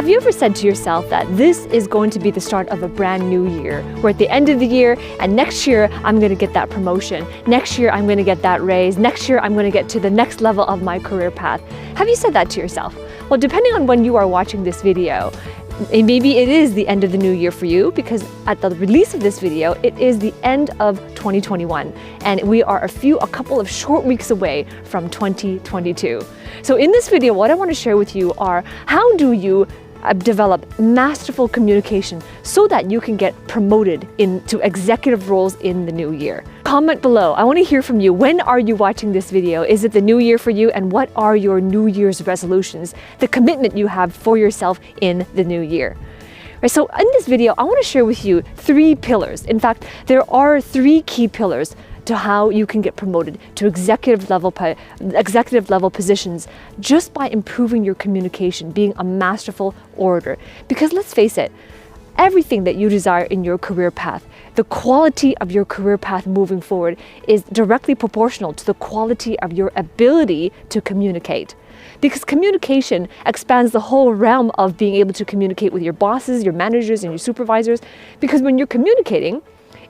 Have you ever said to yourself that this is going to be the start of a brand new year? We're at the end of the year, and next year I'm going to get that promotion. Next year I'm going to get that raise. Next year I'm going to get to the next level of my career path. Have you said that to yourself? Well, depending on when you are watching this video, maybe it is the end of the new year for you, because at the release of this video, it is the end of 2021, and we are a couple of short weeks away from 2022. So in this video, what I want to share with you are how do you develop masterful communication so that you can get promoted into executive roles in the new year. Comment below. I want to hear from you. When are you watching this video? Is it the new year for you? And what are your New Year's resolutions? The commitment you have for yourself in the new year. Right, so in this video, I want to share with you 3 pillars. In fact, there are 3 key pillars to how you can get promoted to executive level positions just by improving your communication, being a masterful orator. Because let's face it, everything that you desire in your career path, the quality of your career path moving forward is directly proportional to the quality of your ability to communicate. Because communication expands the whole realm of being able to communicate with your bosses, your managers, and your supervisors. Because when you're communicating,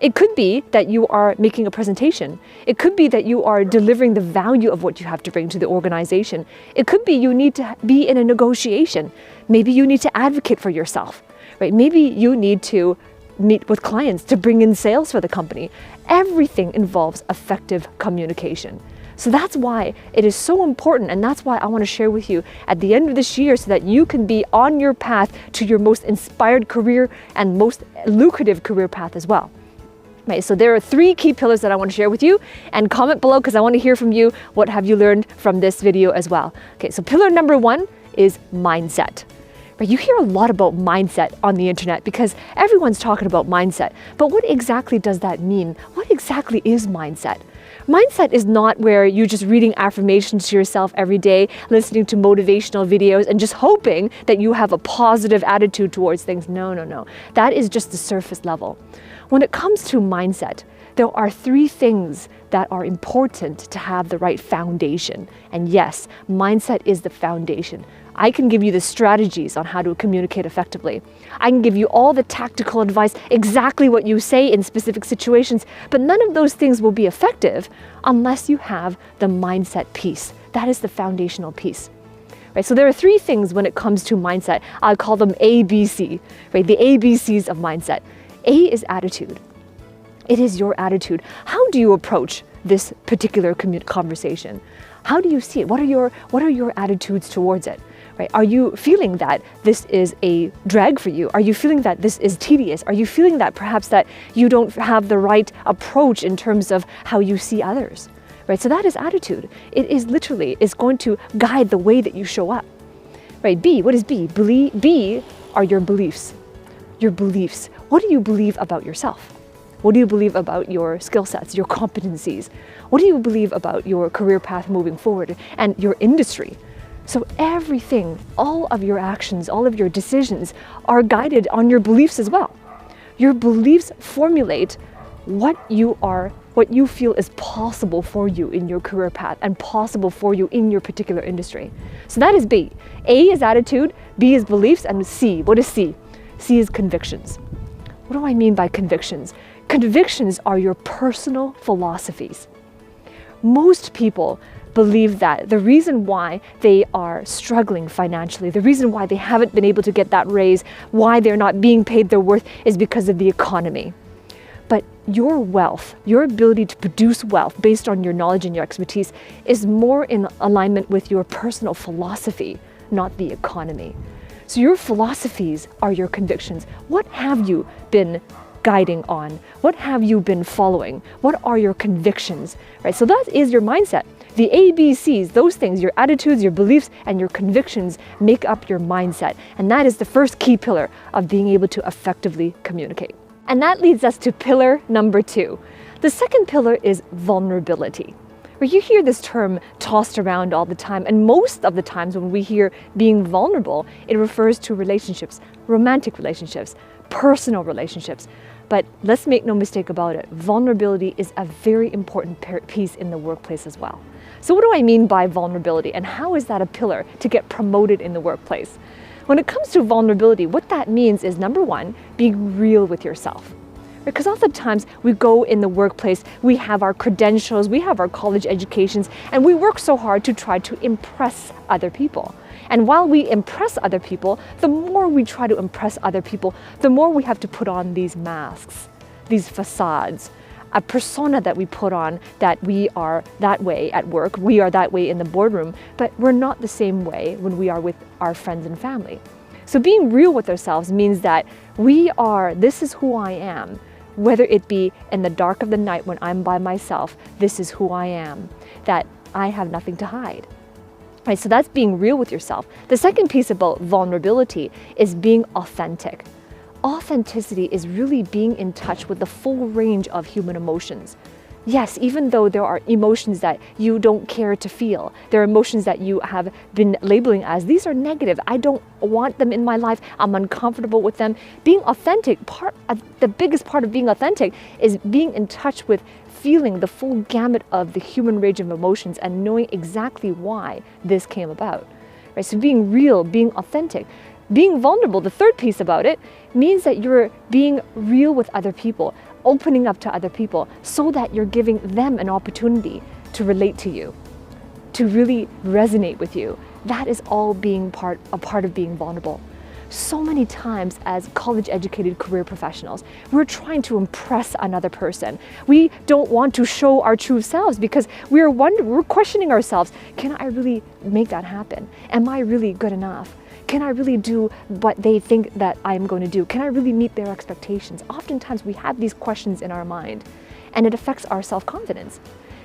it could be that you are making a presentation. It could be that you are delivering the value of what you have to bring to the organization. It could be you need to be in a negotiation. Maybe you need to advocate for yourself, right? Maybe you need to meet with clients to bring in sales for the company. Everything involves effective communication. So that's why it is so important, and that's why I want to share with you at the end of this year so that you can be on your path to your most inspired career and most lucrative career path as well. Right, so there are 3 key pillars that I want to share with you, and comment below because I want to hear from you. What have you learned from this video as well? Okay, so pillar number 1 is mindset. Right, you hear a lot about mindset on the internet because everyone's talking about mindset. But what exactly does that mean? What exactly is mindset? Mindset is not where you're just reading affirmations to yourself every day, listening to motivational videos, and just hoping that you have a positive attitude towards things. No, no, no. That is just the surface level. When it comes to mindset, there are 3 things that are important to have the right foundation. And yes, mindset is the foundation. I can give you the strategies on how to communicate effectively. I can give you all the tactical advice, exactly what you say in specific situations, but none of those things will be effective unless you have the mindset piece. That is the foundational piece. Right, so there are 3 things when it comes to mindset. I call them ABC, right? The ABCs of mindset. A is attitude. It is your attitude. How do you approach this particular conversation? How do you see it? What are your attitudes towards it? Right? Are you feeling that this is a drag for you? Are you feeling that this is tedious? Are you feeling that perhaps that you don't have the right approach in terms of how you see others? Right? So that is attitude. It is literally going to guide the way that you show up. Right? B, what is B? B are your beliefs. Your beliefs. What do you believe about yourself? What do you believe about your skill sets, your competencies? What do you believe about your career path moving forward and your industry? So everything, all of your actions, all of your decisions are guided on your beliefs as well. Your beliefs formulate what you feel is possible for you in your career path and possible for you in your particular industry. So that is B. A is attitude, B is beliefs, and C, what is C? C is convictions. What do I mean by convictions? Convictions are your personal philosophies. Most people believe that the reason why they are struggling financially, the reason why they haven't been able to get that raise, why they're not being paid their worth is because of the economy. But your wealth, your ability to produce wealth based on your knowledge and your expertise is more in alignment with your personal philosophy, not the economy. So your philosophies are your convictions. What have you been guiding on? What have you been following? What are your convictions? Right? So that is your mindset. The ABCs, those things, your attitudes, your beliefs, and your convictions make up your mindset. And that is the first key pillar of being able to effectively communicate. And that leads us to pillar number 2. The second pillar is vulnerability. You hear this term tossed around all the time, and most of the times when we hear being vulnerable, it refers to relationships, romantic relationships, personal relationships. But let's make no mistake about it, vulnerability is a very important piece in the workplace as well. So what do I mean by vulnerability, and how is that a pillar to get promoted in the workplace? When it comes to vulnerability, what that means is, number one, being real with yourself. Because oftentimes we go in the workplace, we have our credentials, we have our college educations, and we work so hard to try to impress other people. And while we impress other people, the more we try to impress other people, the more we have to put on these masks, these facades, a persona that we put on that we are that way at work, we are that way in the boardroom, but we're not the same way when we are with our friends and family. So being real with ourselves means that this is who I am. Whether it be in the dark of the night when I'm by myself, this is who I am, that I have nothing to hide. Right, so that's being real with yourself. The second piece about vulnerability is being authentic. Authenticity is really being in touch with the full range of human emotions. Yes, even though there are emotions that you don't care to feel, there are emotions that you have been labeling as, these are negative, I don't want them in my life, I'm uncomfortable with them. Being authentic, the biggest part of being authentic is being in touch with feeling the full gamut of the human range of emotions and knowing exactly why this came about. Right? So being real, being authentic. Being vulnerable, the third piece about it, means that you're being real with other people, opening up to other people so that you're giving them an opportunity to relate to you, to really resonate with you. That is all being a part of being vulnerable. So many times as college-educated career professionals, we're trying to impress another person. We don't want to show our true selves because we're questioning ourselves. Can I really make that happen? Am I really good enough? Can I really do what they think that I'm going to do? Can I really meet their expectations? Oftentimes we have these questions in our mind and it affects our self-confidence.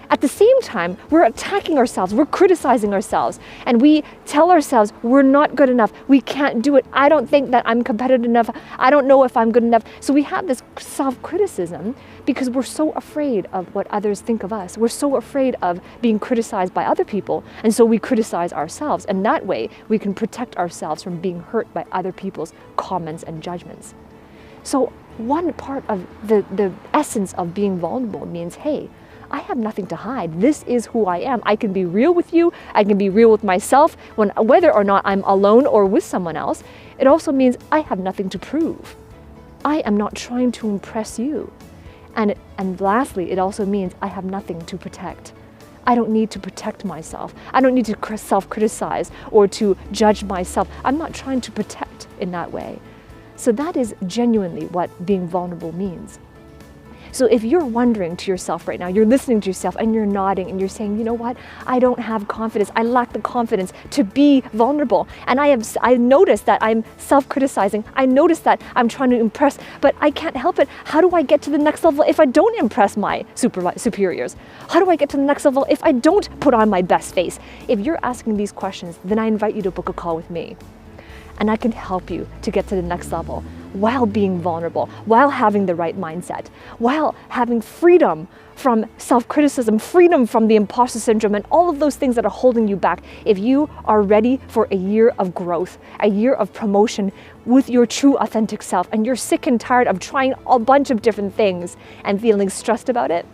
At the same time, we're attacking ourselves, we're criticizing ourselves, and we tell ourselves we're not good enough, we can't do it, I don't think that I'm competitive enough, I don't know if I'm good enough. So we have this self-criticism because we're so afraid of what others think of us. We're so afraid of being criticized by other people, and so we criticize ourselves. And that way, we can protect ourselves from being hurt by other people's comments and judgments. So one part of the essence of being vulnerable means, hey, I have nothing to hide. This is who I am. I can be real with you. I can be real with myself whether or not I'm alone or with someone else. It also means I have nothing to prove. I am not trying to impress you. And lastly, it also means I have nothing to protect. I don't need to protect myself. I don't need to self-criticize or to judge myself. I'm not trying to protect in that way. So that is genuinely what being vulnerable means. So if you're wondering to yourself right now, you're listening to yourself and you're nodding and you're saying, you know what, I don't have confidence. I lack the confidence to be vulnerable. And I noticed that I'm self-criticizing. I noticed that I'm trying to impress, but I can't help it. How do I get to the next level if I don't impress my superiors? How do I get to the next level if I don't put on my best face? If you're asking these questions, then I invite you to book a call with me. And I can help you to get to the next level while being vulnerable, while having the right mindset, while having freedom from self-criticism, freedom from the imposter syndrome, and all of those things that are holding you back. If you are ready for a year of growth, a year of promotion with your true authentic self, and you're sick and tired of trying a bunch of different things and feeling stressed about it,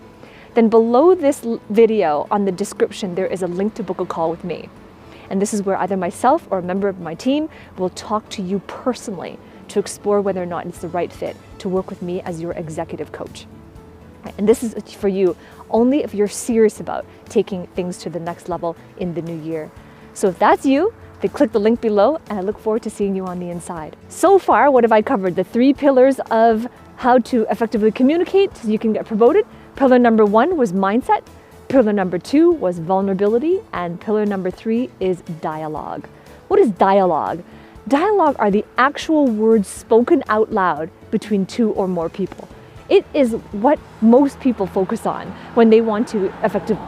then below this video on the description, there is a link to book a call with me. And this is where either myself or a member of my team will talk to you personally to explore whether or not it's the right fit to work with me as your executive coach. And this is for you only if you're serious about taking things to the next level in the new year. So if that's you, then click the link below and I look forward to seeing you on the inside. So far, what have I covered? The 3 pillars of how to effectively communicate so you can get promoted. Pillar number 1 was mindset. Pillar number 2 was vulnerability, and pillar number 3 is dialogue. What is dialogue? Dialogue are the actual words spoken out loud between 2 or more people. It is what most people focus on when they want to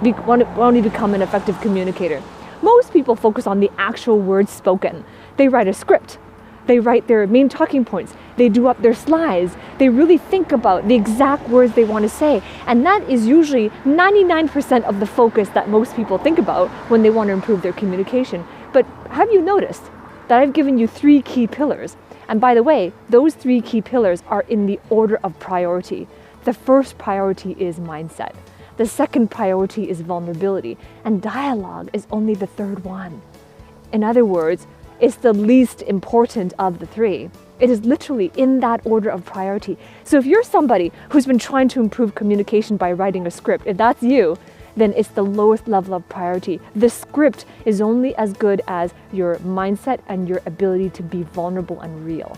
become an effective communicator. Most people focus on the actual words spoken. They write a script. They write their main talking points. They do up their slides. They really think about the exact words they want to say. And that is usually 99% of the focus that most people think about when they want to improve their communication. But have you noticed that I've given you 3 key pillars? And by the way, those 3 key pillars are in the order of priority. The first priority is mindset. The second priority is vulnerability. And dialogue is only the third one. In other words, is the least important of the three. It is literally in that order of priority. So if you're somebody who's been trying to improve communication by writing a script, if that's you, then it's the lowest level of priority. The script is only as good as your mindset and your ability to be vulnerable and real.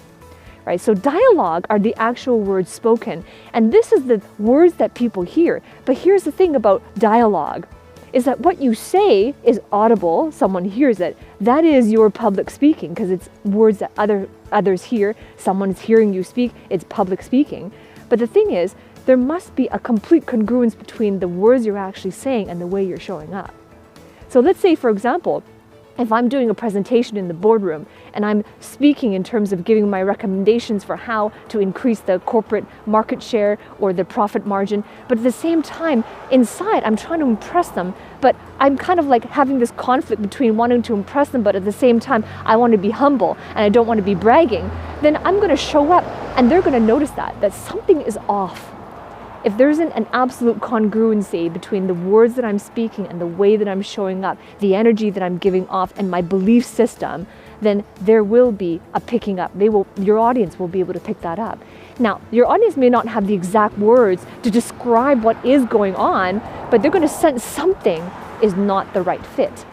Right? So dialogue are the actual words spoken, and this is the words that people hear. But here's the thing about dialogue, is that what you say is audible, someone hears it. That is your public speaking, because it's words that others hear. Someone's hearing you speak, it's public speaking. But the thing is, there must be a complete congruence between the words you're actually saying and the way you're showing up. So let's say, for example, if I'm doing a presentation in the boardroom and I'm speaking in terms of giving my recommendations for how to increase the corporate market share or the profit margin, but at the same time, inside, I'm trying to impress them, but I'm kind of like having this conflict between wanting to impress them, but at the same time, I want to be humble and I don't want to be bragging, then I'm going to show up and they're going to notice that something is off. If there isn't an absolute congruency between the words that I'm speaking and the way that I'm showing up, the energy that I'm giving off and my belief system, then there will be a picking up. Your audience will be able to pick that up. Now, your audience may not have the exact words to describe what is going on, but they're going to sense something is not the right fit.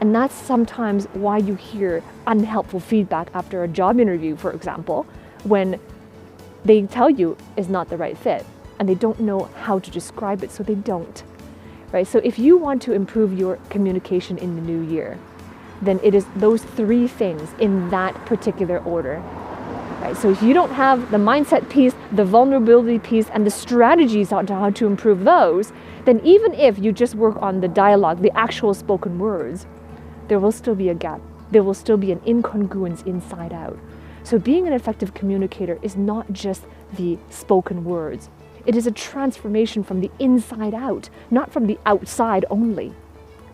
And that's sometimes why you hear unhelpful feedback after a job interview, for example, when they tell you is not the right fit. And they don't know how to describe it, so they don't, right? So if you want to improve your communication in the new year, then it is those three things in that particular order, right? So if you don't have the mindset piece, the vulnerability piece, and the strategies on how to improve those, then even if you just work on the dialogue, the actual spoken words, there will still be a gap. There will still be an incongruence inside out. So being an effective communicator is not just the spoken words. It is a transformation from the inside out, not from the outside only,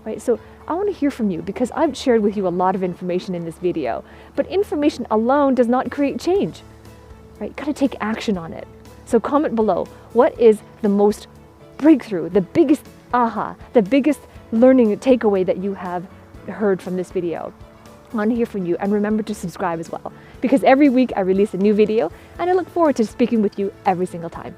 right? So I want to hear from you because I've shared with you a lot of information in this video, but information alone does not create change, right? You got to take action on it. So comment below, what is the most breakthrough, the biggest aha, the biggest learning takeaway that you have heard from this video? I want to hear from you, and remember to subscribe as well, because every week I release a new video and I look forward to speaking with you every single time.